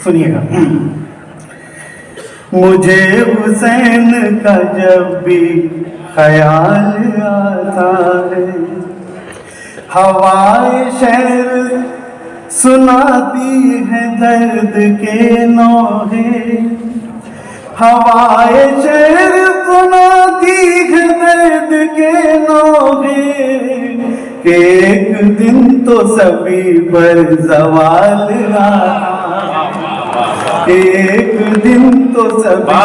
سنیے گا. مجھے حسین کا جب بھی خیال آتا ہے، ہوائے شہر سناتی ہے درد کے نوحے، ہوائے شہر سناتی ہے درد کے نوحے، کہ ایک دن تو سبھی پر زوال آتا، ایک دن تو سبھی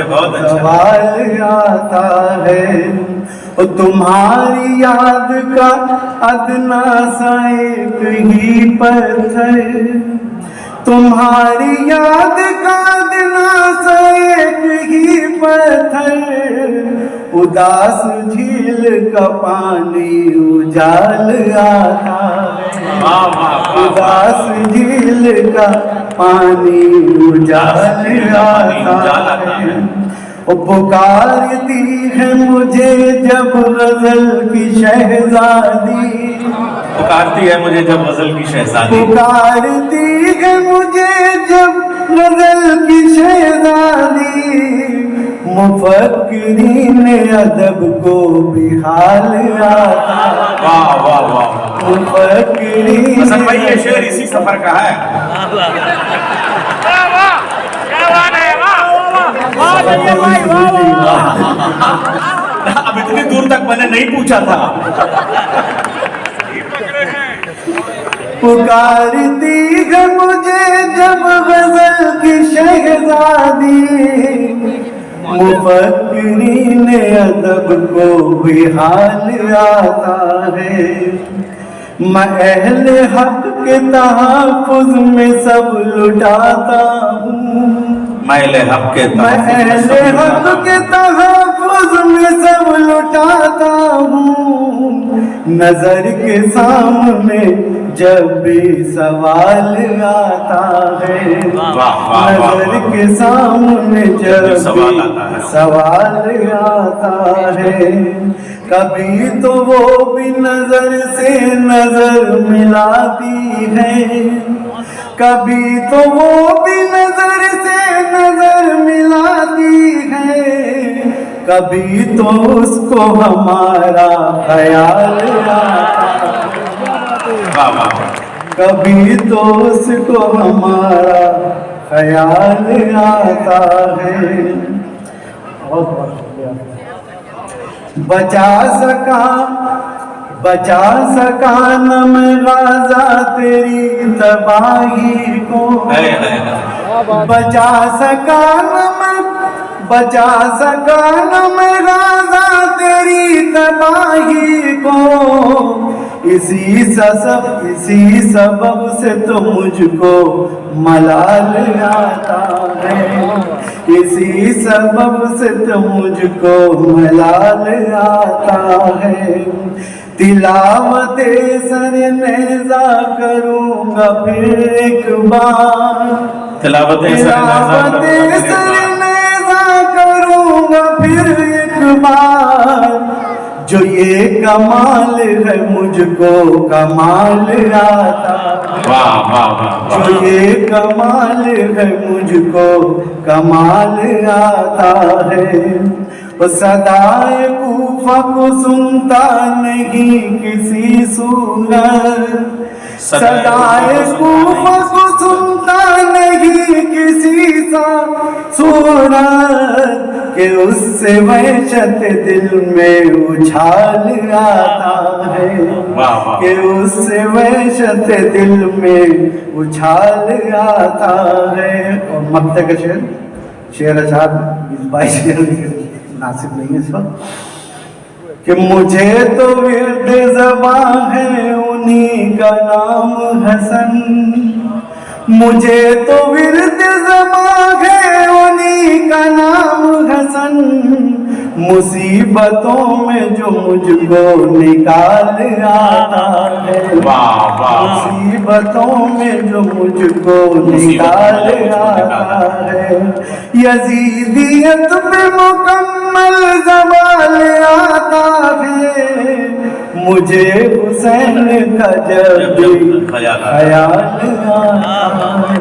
پر زوال آتا ہے. اور تمہاری یاد کا ادنا سا ایک ہی پتھر، تمہاری یاد کا ادنا سا ایک ہی پتھر، اداس جھیل کا پانی اجال آتا ہے، اداس جھیل کا پانی اجال آتا ہے. پکارتی ہے مجھے جب غزل کی شہزادی، پکارتی ہے مجھے جب غزل کی شہزادی، پکارتی ہے مجھے جب غزل کی شہزادی، مفکرین ادب کو بھی حال آتا، واہ واہ واہ. مفکرین حسن بھائی یہ شعر اسی سفر کا ہے. اب اتنی دور تک میں نے نہیں پوچھا تھا. پکارتی ہے مجھے جب غزل کی شہزادی، مفکرین ادب کو بھی حال آتا ہے. میں اہل حق کے تحفظ میں سب لٹاتا ہوں، میں اہل حق کے تحفظ میں سب لٹاتا ہوں. نظر کے سامنے جب بھی سوال آتا ہے، نظر کے سامنے جب بھی سوال آتا ہے، کبھی تو وہ بھی نظر سے نظر ملاتی ہے، کبھی تو وہ بھی نظر سے نظر ملاتی ہے، کبھی تو اس کو ہمارا خیال آتا، کبھی تو اس کو ہمارا خیال آتا ہے. بچا سکا نہ میں غازہ تیری تباہی کو، بچا سکا نہ میں غازہ تیری تباہی کو، اسی سبب سے تو مجھ کو ملال آتا ہے، اسی سبب سے تو مجھ کو ملال آتا ہے. تلاوت سر نیزہ کروں گا پھر ایک بار، تلاوت سر نیزہ کروں گا پھر ایک بار، جو یہ کمال ہے مجھ کو کمال آتا، جو یہ کمال ہے مجھ کو کمال آتا ہے. صدائے کوفہ کو سنتا نہیں کسی صورت، صدائے کوفہ کو سنتا نہیں کسی صورت، کہ اس سے وحشت دل میں اچھال آتا ہے، کہ اس سے وحشت دل میں اچھال آتا ہے. اور مقطع کا شعر اشعار 22 شعر ناصب نہیں ہے اس وقت، کہ مجھے تو ورد زباں ہے انہی کا نام حسن، مجھے تو ورد زباں ہے انہی کا نام حسن، مصیبتوں میں جو مجھ کو نکال آتا ہے، مصیبتوں میں جو مجھ کو نکال آتا ہے. یزیدیت پہ مکمل زوال آتا ہے، مجھے حسین کا جب بھی خیال آتا ہے.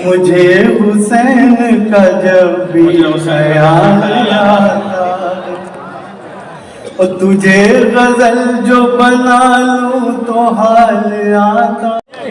مجھے حسین کا جب بھی خیال آتا ہے اور تجھے غزل جو بنا لوں تو حال آتا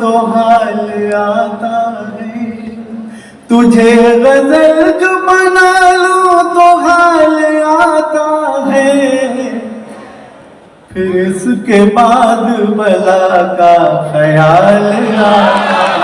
تو حال آتا ہے تجھے غزل جو بنا لوں تو حال آتا ہے پھر اس کے بعد بلا کا خیال آتا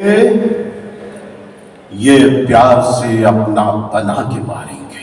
ہے یہ پیار سے اپنا پناہ کے ماریں گے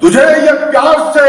تجھے یہ پیار سے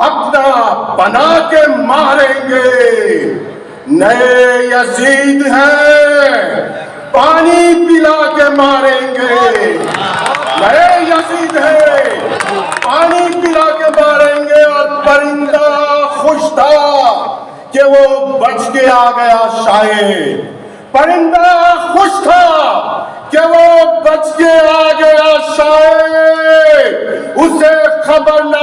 اپنا بنا کے ماریں گے نئے یزید ہیں پانی پلا کے ماریں گے نئے یزید ہیں پانی پلا کے ماریں گے اور پرندہ خوش تھا کہ وہ بچ کے آ گیا شاید پرندہ خوش تھا کہ وہ بچ کے آ گیا شاید اسے خبر نہ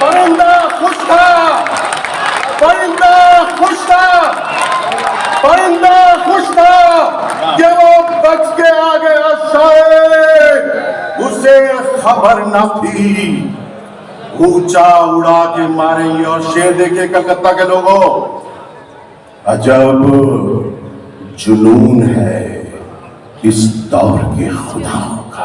پرندہ خوش تھا پرندہ خوش تھا پرندہ خوش تھا کہ وہ بچ کے آ گیا شاید اسے خبر نہ تھی اونچا اڑا کے ماریں گے اور شیر دیکھے کلکتہ کے لوگوں عجب جنون ہے اس دور کے خداؤں کا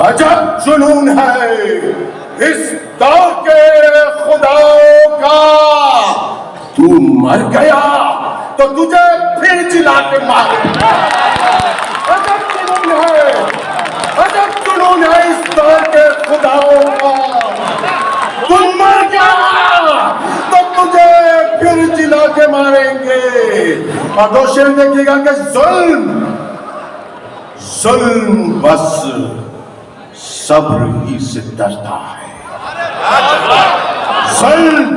عجب جنون ہے اس دور کے خداؤں کا تو مر گیا تو تجھے پھر جلا کے مارے عجب جنون ہے عجب جنون ہے اس دور کے خداؤں کا تم مر گیا تو تجھے پھر جلا کے ماریں گے اور دو شیر دیکھیے گا کہ ظلم بس صبر ہی سے ڈرتا ہے ظلم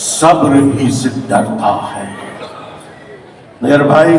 صبر ہی سے ڈرتا ہے میرے بھائی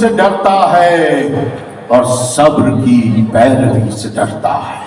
سے ڈرتا ہے اور صبر کی پیروی سے ڈرتا ہے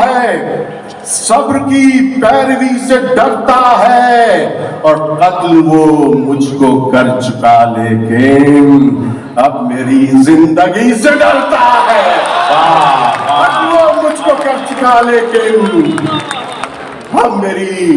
ہے صبر کی پیروی سے ڈرتا ہے اور قتل وہ مجھ کو کر چکا لیکن اب میری زندگی سے ڈرتا ہے قتل وہ مجھ کو کر چکا لیکن اب میری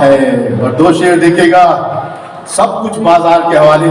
ہے اور دو شعر دیکھے گا سب کچھ بازار کے حوالے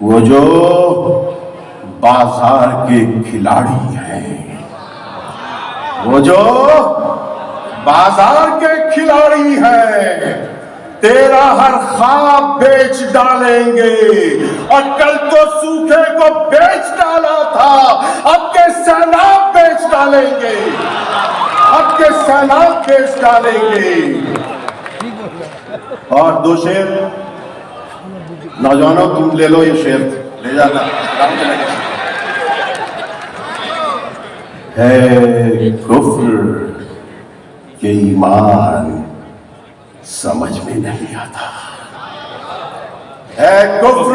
وہ جو بازار کے کھلاڑی ہیں وہ جو بازار کے کھلاڑی ہیں تیرا ہر خواب بیچ ڈالیں گے اور کل تو سوکھے کو بیچ ڈالا تھا اب کے سیلاب بیچ ڈالیں گے اب کے سیلاب بیچ ڈالیں گے اور دو شعر نوجوانوں تم لے لو یہ شعر لے جانا ہے کفر کہ ایمان سمجھ میں نہیں آتا ہے کفر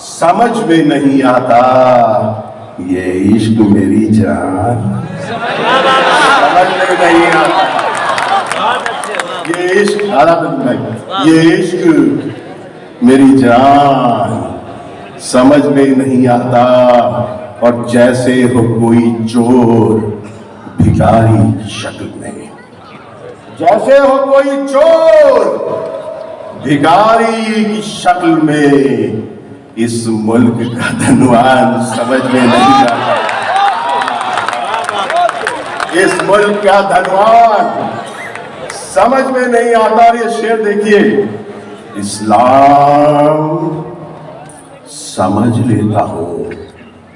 سمجھ میں نہیں آتا یہ عشق میری جان سمجھ میں نہیں آتا یہ عشق یہ عشق میری جان سمجھ میں نہیں آتا اور جیسے ہو کوئی چور بھکاری کی شکل میں جیسے ہو کوئی چور بھکاری کی شکل میں اس ملک کا دھنوان سمجھ میں نہیں آتا اس ملک کا دھنوان سمجھ میں نہیں آتا اور یہ شعر دیکھیے اسلام سمجھ لیتا ہوں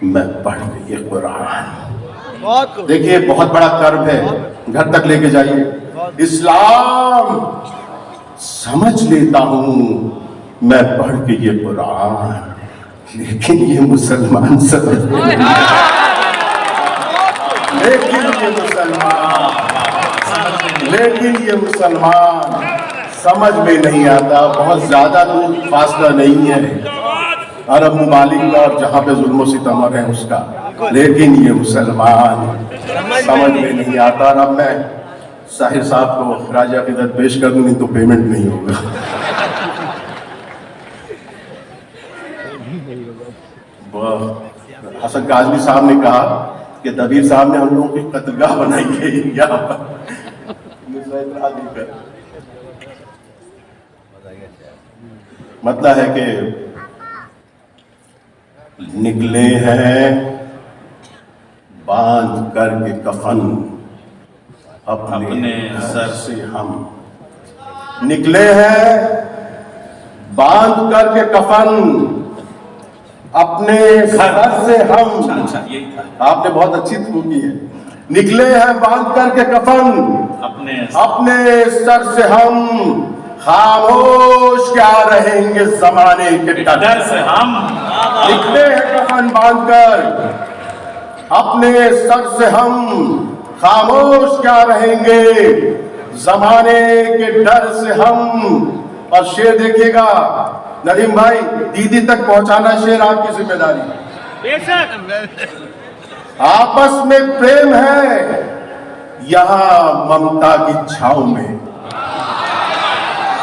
میں پڑھ کے یہ قرآن دیکھیے بہت بڑا کرب ہے گھر تک لے کے جائیے اسلام سمجھ لیتا ہوں میں پڑھ کے یہ قرآن، لیکن یہ مسلمان سمجھ میں نہیں لیکن یہ مسلمان سمجھ میں نہیں آتا. بہت زیادہ تو فاصلہ نہیں ہے عرب ممالک کا اور جہاں پہ ظلم و ستم ہے اس کا، لیکن یہ مسلمان سمجھ میں نہیں آتا. اور اب میں ساحر صاحب کو خراج عقیدت پیش کر دوں، نہیں تو پیمنٹ نہیں ہوگا. حسن کاظمی صاحب نے کہا کہ دبیر صاحب نے ہم لوگوں کی قتلگاہ بنائی ہے یہاں پر. مطلب ہے کہ نکلے ہیں باندھ کر کے کفن اپنے سر سے ہم، نکلے ہیں باندھ کر کے کفن اپنے سر سے ہم. آپ نے بہت اچھی وہ کی ہے. نکلے ہیں باندھ کر کے کفن اپنے سر سے ہم، خاموش کیا رہیں گے زمانے کے ڈر سے ہم. نکلے ہیں کفن باندھ کر اپنے سر سے ہم، خاموش کیا رہیں گے زمانے کے ڈر سے ہم. اور شعر دیکھیے گا ندیم بھائی، دیدی تک پہنچانا شعر آپ کی ذمہ داری. آپس میں پریم ہے یہاں ممتا کی چھاؤں میں،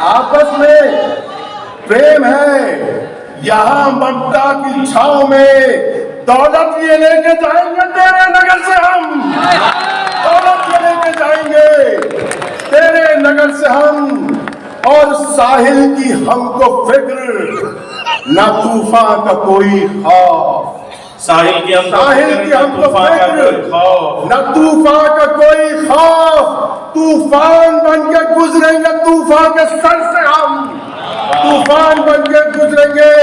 آپس میں پریم ہے یہاں ممتا کی چھاؤں میں. دولت یہ لے کے جائیں گے تیرے نگر سے ہم، دولت یہ لے کے جائیں گے تیرے نگر سے ہم. اور ساحل کی ہم کو فکر نہ طوفان کا کوئی خوف، ساحل کی ہم کو فکر نہ طوفان کا کوئی خوف. طوفان بن کے گزریں گے طوفان کے سر سے ہم، طوفان بن کے گزریں گے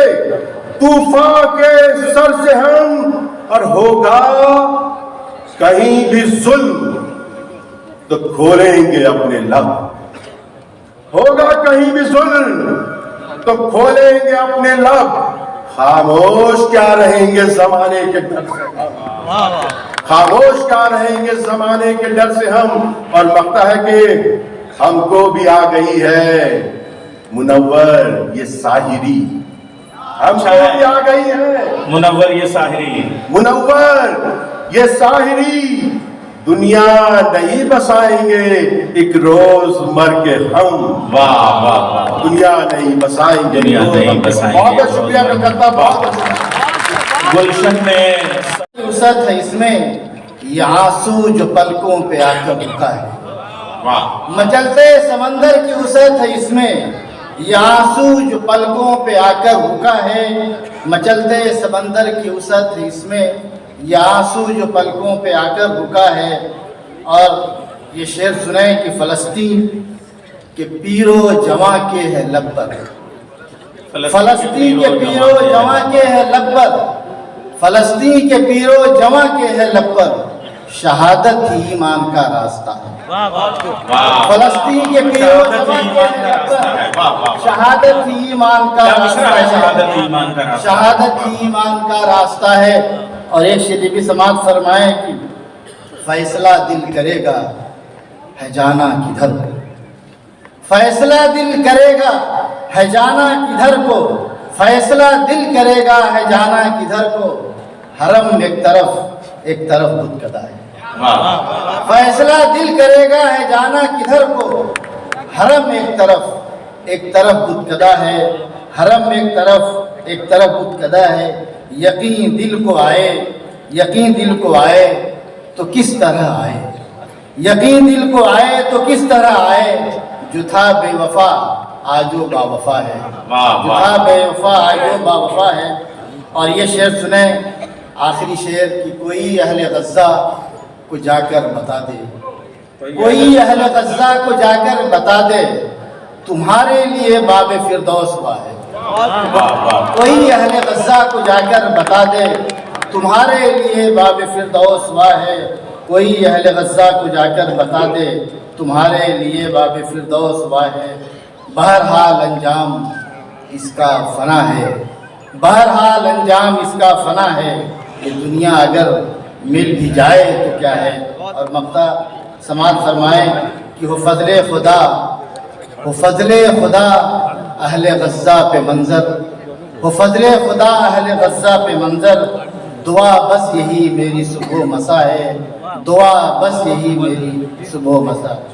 طوفان کے سر سے ہم. اور ہوگا کہیں بھی ظلم تو کھولیں گے اپنے لب، ہوگا کہیں بھی ظلم تو کھولیں گے اپنے لب. خاموش کیا رہیں گے زمانے کے ڈر سے ہم، خاموش کیا رہیں گے زمانے کے ڈر سے ہم. اور لگتا ہے کہ ہم کو بھی آ گئی ہے منور یہ ساحری، ہم کو بھی آ گئی ہے منور یہ ساحری، منور یہ ساحری. دنیا نہیں بسائیں گے ایک روز مر کے ہم، واہ واہ واہ، دنیا نہیں بسائیں گے، دنیا نہیں بسائیں گے. بہت شکریہ کرتا، بہت گلشن میں وسعت ہے اس میں یہ آنسو جو پلکوں پہ آ کر رکا ہے. مچلتے سمندر کی وسعت ہے اس میں یہ آنسو جو پلکوں پہ آ کر رکا ہے. مچلتے سمندر کی وسعت ہے اس میں یہ آنسو جو پلکوں پہ آ کر رکا ہے. اور یہ شعر سنیں کہ فلسطین کے پیرو جواں کے ہے لب پر، فلسطین کے پیرو جواں کے ہے لب پر، فلسطین کے پیرو جواں کے ہے لب پر، شہادت ہی ایمان کا راستہ ہے. فلسطین کے پیرو جواں کے ہے لب پر، شہادت ہی ایمان کا راستہ ہے، شہادت ہی ایمان کا راستہ ہے. اور ایک شعر بھی سماعت فرمائیں کہ فیصلہ دل کرے گا ہے جانا کدھر کو، فیصلہ دل کرے گا ہے جانا کدھر کو، فیصلہ دل کرے گا ہے جانا کدھر کو. حرم ایک طرف بت کدا ہے، فیصلہ دل کرے گا ہے جانا کدھر کو. حرم ایک طرف بت کدا ہے، حرم ایک طرف بت کدا ہے. یقین دل کو آئے تو کس طرح آئے، یقین دل کو آئے تو کس طرح آئے. جو تھا بے وفا آجو با وفا ہے، جو تھا بے وفا آجو با وفا ہے. اور یہ شعر سنیں آخری شعر کہ کوئی اہل غزہ کو جا کر بتا دے، کوئی اہل غزہ کو جا کر بتا دے تمہارے لیے باب فردوس ہوا ہے. کوئی اہل غزہ کو جا کر بتا دے تمہارے لیے باب فردوس ہوا ہے. کوئی اہل غزہ کو جا کر بتا دے تمہارے لیے باب فردوس ہوا ہے. بہرحال انجام اس کا فنا ہے، بہرحال انجام اس کا فنا ہے، یہ دنیا اگر مل بھی جائے تو کیا ہے۔ اور مقطع سماعت فرمائیں کہ ہو فضل خدا، ہو فضل خدا اہل غزہ پہ منظر، ہو فضل خدا اہل غزہ پہ منظر، دعا بس یہی میری صبح و مسا ہے، دعا بس یہی میری صبح و مسا ہے۔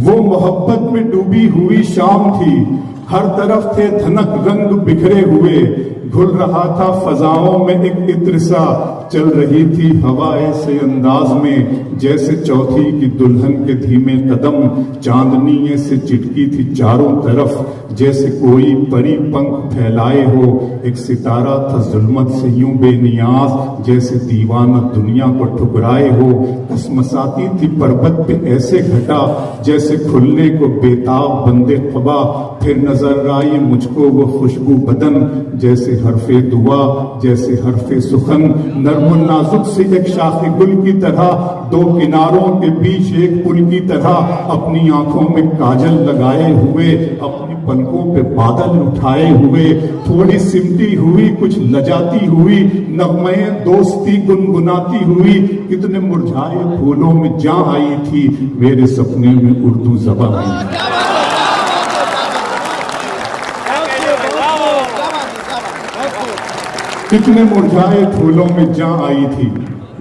وہ محبت میں ڈوبی ہوئی شام تھی، ہر طرف تھے دھنک رنگ بکھرے ہوئے، گھل رہا تھا فضاؤں میں ایک عطر سا، چل رہی تھی ہوا ایسے انداز میں جیسے چوتھی کی دلہن کے دھیمے قدم، چاندنی سے چٹکی تھی چاروں طرف جیسے کوئی پری پنکھ پھیلائے ہو، ایک ستارہ تھا ظلمت سے یوں بے نیاز جیسے دیوانہ دنیا کو ٹھکرائے ہو، کسمساتی تھی پربت پہ ایسے گھٹا جیسے کھلنے کو بیتاب بندے قبا، پھر نظر آئی مجھ کو وہ خوشبو بدن جیسے حرف دعا جیسے حرف سخن، نرم و نازک سے ایک شاخ گل کی طرح، دو کناروں کے بیچ ایک پل کی طرح، اپنی آنکھوں میں کاجل لگائے ہوئے، اپنی پلکوں پہ بادل اٹھائے ہوئے، تھوڑی سمٹی ہوئی کچھ لجاتی ہوئی، نغمے دوستی گنگناتی ہوئی، کتنے مرجھائے پھولوں میں جاں آئی تھی، میرے سپنے میں اردو زبان آئی تھی۔ کتنے مرجھائے پھولوں میں جاں آئی تھی،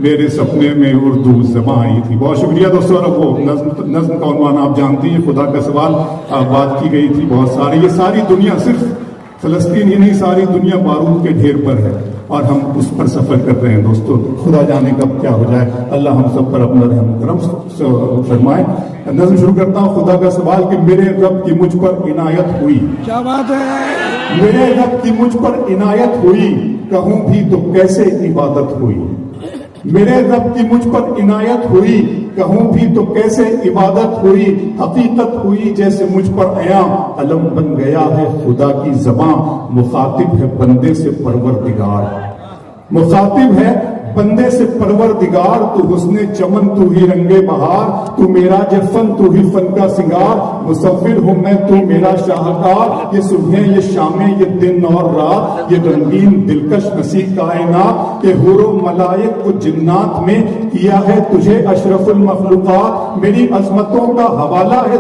میرے سپنے میں اردو زباں آئی تھی۔ بہت شکریہ دوستو۔ اور وہ نظم کا عنوان آپ جانتی ہیں، خدا کا سوال، بات کی گئی تھی بہت ساری، یہ ساری دنیا صرف فلسطین ہی نہیں، ساری دنیا بارود کے ڈھیر پر ہے اور ہم اس پر سفر کر رہے ہیں دوستو، خدا جانے کب کیا ہو جائے، اللہ ہم سب پر اپنا رحم کرم فرمائے۔ نظم شروع کرتا ہوں۔ خدا کا سوال کہ میرے رب کی مجھ پر عنایت ہوئی، کیا بات ہے، میرے رب کی مجھ پر عنایت ہوئی، کہوں بھی تو کیسے عبادت ہوئی، میرے رب کی مجھ پر عنایت ہوئی، کہوں بھی تو کیسے عبادت ہوئی، حقیقت ہوئی جیسے مجھ پر عیاں، علم بن گیا ہے خدا کی زباں، مخاطب ہے بندے سے پروردگار، مخاطب ہے بندے سے پروردگار، تو حسن چمن تو ہی رنگ بہار، تو میرا فن تو ہی فن کا سنگار، مصور ہوں میں تو میرا شاہکار، یہ صبح یہ شامیں یہ دن اور رات، یہ رنگین دلکش ہنسی کائنات، کہ حور و ملائک و جنات میں کیا ہے تجھے اشرف المخلوقات، میری عظمتوں کا حوالہ ہے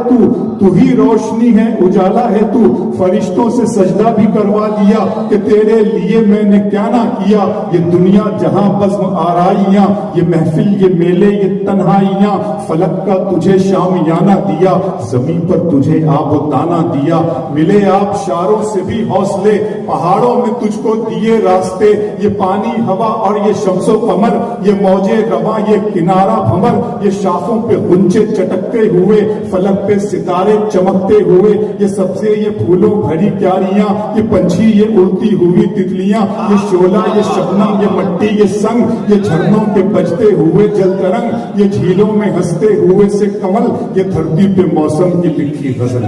تو ہی روشنی ہے اجالا ہے تو، فرشتوں سے سجدہ بھی کروا دیا کہ تیرے لیے میں نے کیا نہ کیا، یہ دنیا جہاں بزم آرائیاں، یہ محفل یہ میلے یہ تنہائیاں، فلک کا تجھے شامیانہ دیا، زمین پر تجھے آب و دانہ دیا، ملے آپ شاروں سے بھی حوصلے، پہاڑوں میں تجھ کو دیے راستے، یہ پانی ہوا اور یہ شمس و قمر، یہ موجے رواں یہ کنارہ بھمر، یہ شاخوں پہ غنچے چٹکتے ہوئے، فلک پہ ستارے چمکتے ہوئے، یہ سبزے یہ پھولوں بھری کیاریاں، یہ پنچھی یہ اڑتی ہوئی تتلیاں، یہ شعلہ یہ شبنم یہ مٹی یہ سنگ، یہ جھرنوں کے بجتے ہوئے جل ترنگ، یہ جھیلوں میں ہنستے ہوئے سے کمل، یہ دھرتی پہ موسم کی لکھی غزل۔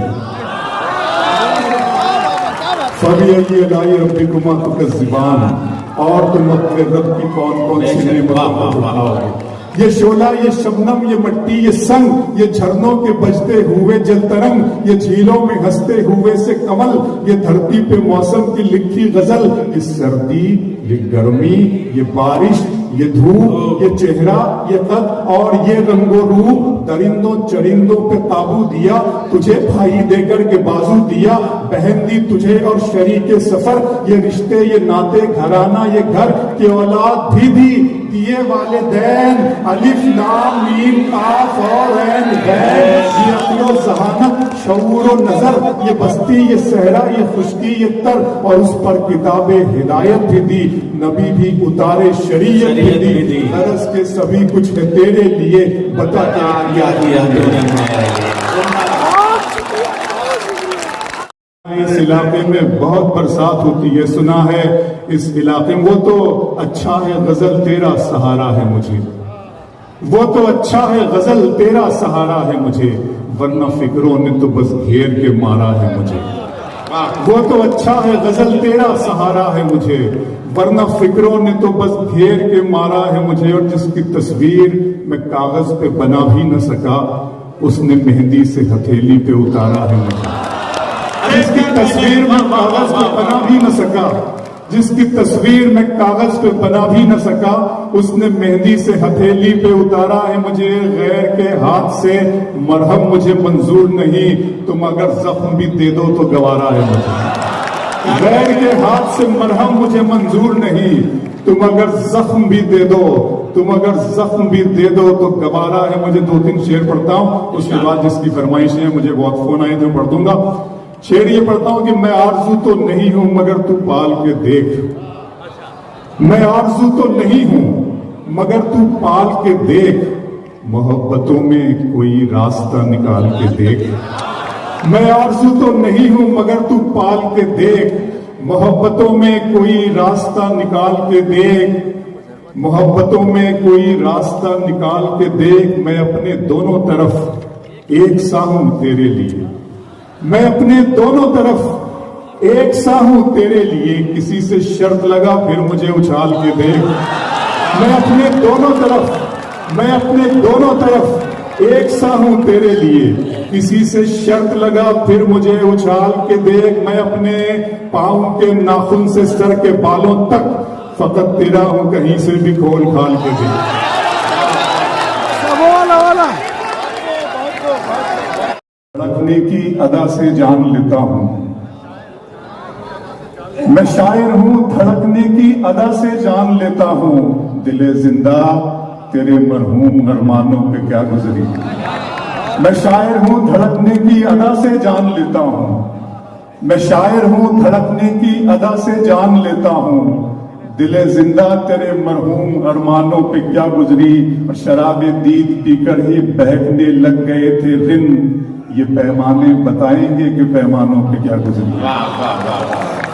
فَبِأَيِّ آلَاءِ رَبِّكُمَا تُكَذِّبَانِ، اور تم اپنے رب کی کون کون سی نعمتوں کو اٹھاؤ گے، یہ شعلہ یہ شبنم یہ مٹی یہ سنگ، یہ جھرنوں کے بجتے ہوئے جل ترنگ، یہ جھیلوں میں ہنستے ہوئے سے کمل، یہ دھرتی پہ موسم کی لکھی غزل، یہ سردی یہ گرمی یہ بارش یہ دھوپ یہ چہرہ یہ قد اور یہ رنگ و روپ، درندوں چرندوں پہ قابو دیا، تجھے بھائی دے کر کے بازو دیا، بہن دی تجھے اور شریک سفر، یہ رشتے یہ ناطے گھرانہ یہ گھر، کہ اولاد بھی دی دیے والدین، الف لام میم قاف اور عین غین، یہ عقل و ذہانت شعور و نظر، یہ بستی یہ صحرا یہ خشکی یہ تر، اور اس پر کتاب ہدایت بھی دی، نبی بھی اتارے شریعت بھی دی، غرض کے سبھی کچھ ہے تیرے لیے، بتا کیا کیا اس علاقے میں بہت برسات ہوتی ہے، سنا ہے اس علاقے میں، وہ تو اچھا ہے غزل تیرا سہارا ہے مجھے، وہ تو اچھا ہے غزل تیرا سہارا ہے مجھے، ورنہ فکروں نے تو بس گھیر کے مارا ہے مجھے، وہ تو اچھا ہے غزل تیرا سہارا ہے مجھے، ورنہ فکروں نے تو بس گھیر کے مارا ہے مجھے، اور جس کی تصویر میں کاغذ پہ بنا بھی نہ سکا، اس نے مہندی سے ہتھیلی پہ اتارا ہے مجھے. جس کی تصویر میں کاغذ پہ بنا بھی نہ سکا, جس کی تصویر میں کاغذ پہ بنا بھی نہ سکا, اس نے مہندی سے ہتھیلی پہ اتارا ہے مجھے. غیر کے ہاتھ سے مرہم مجھے منظور نہیں, تم اگر زخم بھی دے دو تو گوارا ہے مجھے. غیر کے ہاتھ سے مرہم مجھے منظور نہیں, تم اگر زخم بھی دے دو, تم اگر زخم بھی دے دو تو گوارا ہے مجھے. 2-3 شعر پڑھتا ہوں, اس کے بعد جس کی فرمائشیں ہیں, مجھے بہت فون آئے تھے, پڑھ دوں گا. شعر یہ پڑھتا ہوں کہ میں آرزو تو نہیں ہوں مگر تو پال کے دیکھ. میں آرزو تو نہیں ہوں مگر تو پال کے دیکھ, محبتوں میں کوئی راستہ نکال کے دیکھ. میں آرزو تو نہیں ہوں مگر تو پال کے دیکھ, محبتوں میں کوئی راستہ نکال کے دیکھ. محبتوں میں کوئی راستہ نکال کے دیکھ. میں اپنے دونوں طرف ایک سا ہوں تیرے لیے, میں اپنے دونوں طرف ایک سا ہوں تیرے لیے. کسی سے شرط لگا پھر مجھے اچھال کے دیکھ. میں اپنے دونوں طرف ایک سا ہوں تیرے لیے. کسی سے شرط لگا پھر مجھے اچھال کے دیکھ. میں اپنے پاؤں کے ناخن سے سر کے بالوں تک فقط تیرا ہوں, کہیں سے بھی کھول کھال کے دیکھ. دھڑکنے کی ادا سے جان لیتا ہوں, میں شاعر ہوں دھڑکنے کی ادا سے جان لیتا ہوں. دل زندہ تیرے مرحوم ارمانوں پہ کیا گزری. میں شاعر ہوں دھڑکنے کی ادا سے جان لیتا ہوں, میں شاعر ہوں دھڑکنے کی ادا سے جان لیتا ہوں. دل زندہ تیرے مرحوم ارمانوں پہ کیا گزری. اور شراب دید پی کر ہی بہکنے لگ گئے تھے رن, یہ پیمانے بتائیں گے کہ پیمانوں پہ کیا گزری.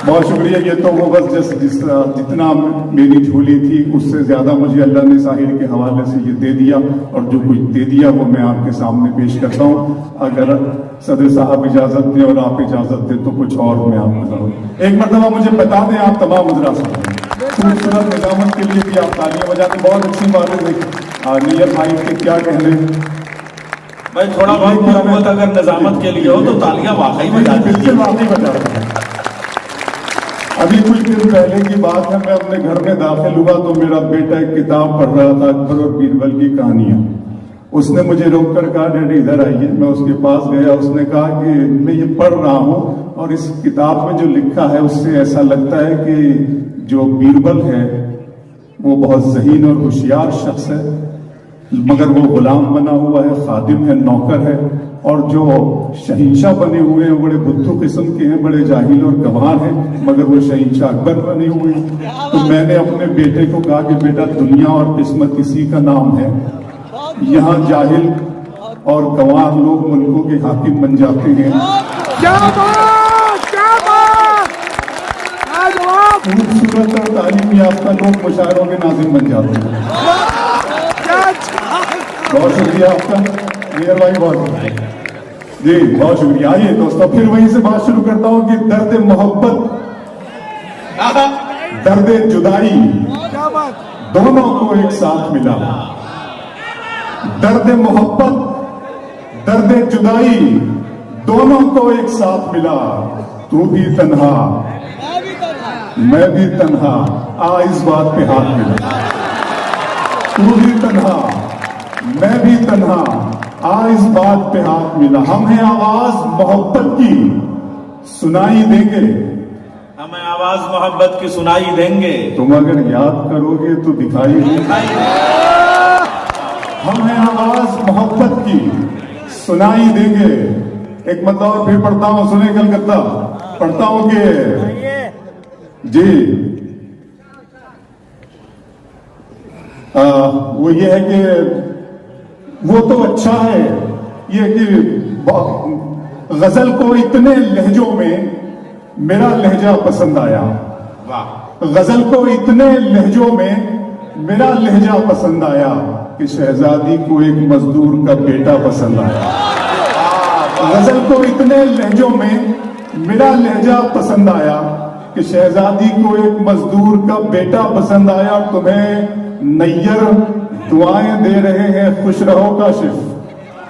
بہت شکریہ. یہ تو وہ بس جتنا میری جھولی تھی اس سے زیادہ مجھے اللہ نے ساحل کے حوالے سے یہ دے دیا, اور جو کچھ دے دیا وہ میں آپ کے سامنے پیش کرتا ہوں. اگر صدر صاحب اجازت دیں اور آپ اجازت دیں تو کچھ اور میں آپ کو ضرور ایک مرتبہ مجھے بتا دیں. آپ تمام حضرات سے خوبصورت نظامت کے لیے بھی آپ تالیاں بجا کے بہت اچھی بات ہے. نیت بھائی کے کیا کہنے بھائی, تھوڑا بہت محبت اگر نظامت کے لیے ہو تو تالیاں واقعی بجا دیجیے. واقعی بجا رہے ہیں. ابھی کچھ دن پہلے کی بات ہے, میں اپنے گھر میں داخل ہوا تو میرا بیٹا ایک کتاب پڑھ رہا تھا, اکبر اور بیربل کی کہانیاں. اس نے مجھے روک کر کہا ڈیڈی ادھر آئیے. میں اس کے پاس گیا. اس نے کہا کہ میں یہ پڑھ رہا ہوں اور اس کتاب میں جو لکھا ہے اس سے ایسا لگتا ہے کہ جو بیربل ہے وہ بہت ذہین اور ہوشیار شخص ہے, مگر وہ غلام بنا ہوا ہے, خادم ہے, نوکر ہے. اور جو شہنشاہ بنے ہوئے ہیں بڑے بدھو قسم کے ہیں, بڑے جاہل اور گنوار ہیں, مگر وہ شہنشاہ اکبر بنے ہوئے ہیں. تو میں نے اپنے بیٹے کو کہا کہ بیٹا دنیا اور قسمت اسی کا نام ہے. یہاں جاہل اور گنوار لوگ ملکوں کے حاکم بن جاتے ہیں. خوبصورت اور تعلیم یافتہ لوگ مشاعروں کے ناظم بن جاتے ہیں. بہت شکریہ آپ کا میئر بھائی, بہت جی بہت شکریہ. آئیے دوستوں پھر وہیں سے بات شروع کرتا ہوں کہ درد محبت, درد جدائی دونوں کو ایک ساتھ ملا. درد محبت درد جدائی دونوں کو ایک ساتھ ملا. تو بھی تنہا میں بھی تنہا, اس بات پہ ہاتھ ملا. تو بھی تنہا میں بھی تنہا, اس بات پہ ہاتھ ملا. ہمیں آواز محبت کی سنائی دیں گے, ہمیں آواز محبت کی سنائی دیں گے. تم اگر یاد کرو گے تو دکھائی دیں گے. ہمیں آواز محبت کی سنائی دیں گے. ایک مطلب اور پھر پڑھتا ہوں, سنیں کلکتہ پڑھتا ہوں کہ جی وہ یہ ہے کہ وہ تو اچھا ہے یہ کہ غزل کو اتنے لہجوں میں میرا لہجہ پسند آیا. غزل کو اتنے لہجوں میں میرا لہجہ پسند آیا کہ شہزادی کو ایک مزدور کا بیٹا پسند آیا. غزل کو اتنے لہجوں میں میرا لہجہ پسند آیا کہ شہزادی کو ایک مزدور کا بیٹا پسند آیا. اور تمہیں نیر دعائیں دے رہے ہیں خوش رہو کاشف.